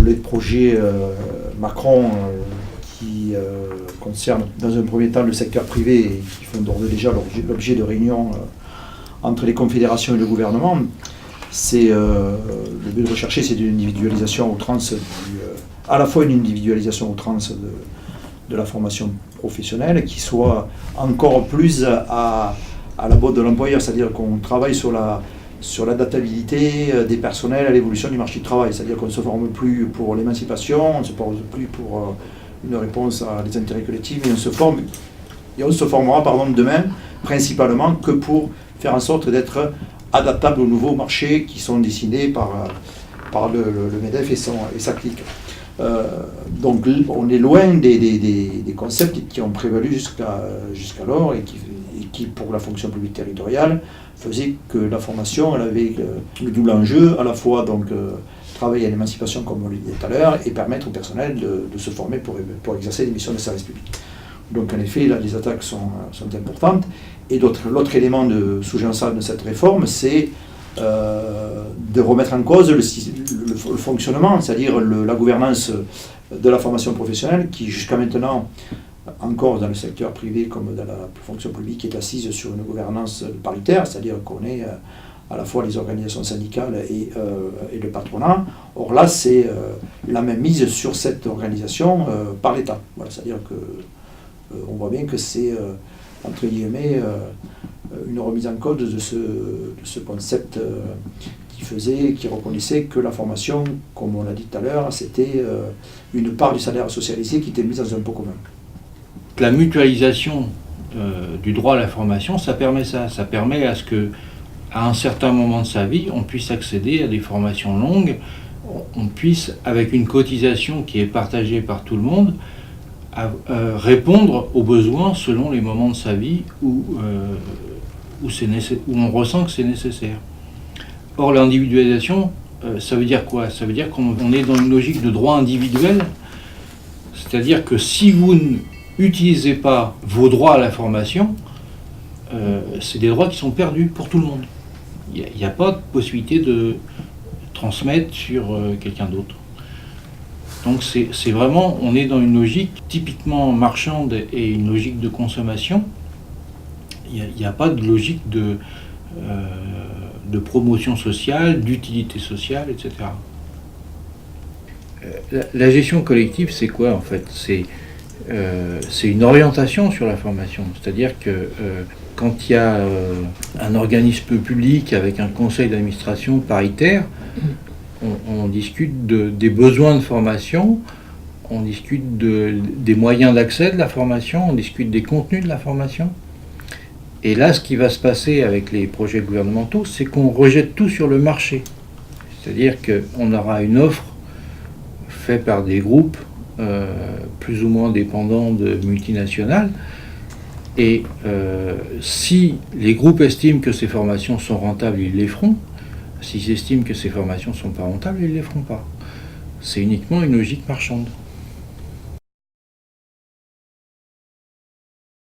le projet Macron qui concerne dans un premier temps le secteur privé et qui font d'ores et déjà l'objet de réunions entre les confédérations et le gouvernement. Le but recherché, c'est une individualisation à outrance, à la fois une individualisation à outrance de la formation professionnelle qui soit encore plus à la botte de l'employeur, c'est-à-dire qu'on travaille sur l'adaptabilité des personnels à l'évolution du marché du travail, c'est-à-dire qu'on ne se forme plus pour l'émancipation, on ne se forme plus pour une réponse à des intérêts collectifs, mais on se formera demain principalement que pour faire en sorte d'être adaptable aux nouveaux marchés qui sont dessinés par le MEDEF et sa clique. Donc on est loin des concepts qui ont prévalu jusqu'alors et qui, pour la fonction publique territoriale, faisaient que la formation elle avait le double enjeu, à la fois travailler à l'émancipation, comme on le disait tout à l'heure, et permettre au personnel de se former pour exercer des missions de service public. Donc en effet, là, les attaques sont importantes. Et l'autre élément sous-jacent de cette réforme, c'est de remettre en cause le fonctionnement, c'est-à-dire la gouvernance de la formation professionnelle qui, jusqu'à maintenant, encore dans le secteur privé comme dans la fonction publique, est assise sur une gouvernance paritaire, c'est-à-dire qu'on est à la fois les organisations syndicales et le patronat. Or là, c'est la même mise sur cette organisation par l'État. Voilà, c'est-à-dire qu'on voit bien que c'est entre guillemets, une remise en cause de ce concept qui reconnaissait que la formation, comme on l'a dit tout à l'heure, c'était une part du salaire socialisé qui était mise dans un pot commun. La mutualisation du droit à la formation, ça permet à ce que, à un certain moment de sa vie, on puisse accéder à des formations longues, on puisse, avec une cotisation qui est partagée par tout le monde, répondre aux besoins selon les moments de sa vie où on ressent que c'est nécessaire. Or, l'individualisation, ça veut dire quoi? Ça veut dire qu'on est dans une logique de droit individuel, c'est-à-dire que si vous n'utilisez pas vos droits à la formation, c'est des droits qui sont perdus pour tout le monde. Il n'y a pas de possibilité de transmettre sur quelqu'un d'autre. Donc c'est vraiment, on est dans une logique typiquement marchande et une logique de consommation. Il n'y a pas de logique de promotion sociale, d'utilité sociale, etc. La gestion collective, c'est quoi en fait? C'est une orientation sur la formation. C'est-à-dire que quand il y a un organisme public avec un conseil d'administration paritaire, on discute des besoins de formation, on discute des moyens d'accès de la formation, on discute des contenus de la formation. Et là, ce qui va se passer avec les projets gouvernementaux, c'est qu'on rejette tout sur le marché. C'est-à-dire qu'on aura une offre faite par des groupes plus ou moins dépendants de multinationales. Et si les groupes estiment que ces formations sont rentables, ils les feront. S'ils estiment que ces formations ne sont pas rentables, ils ne les feront pas. C'est uniquement une logique marchande.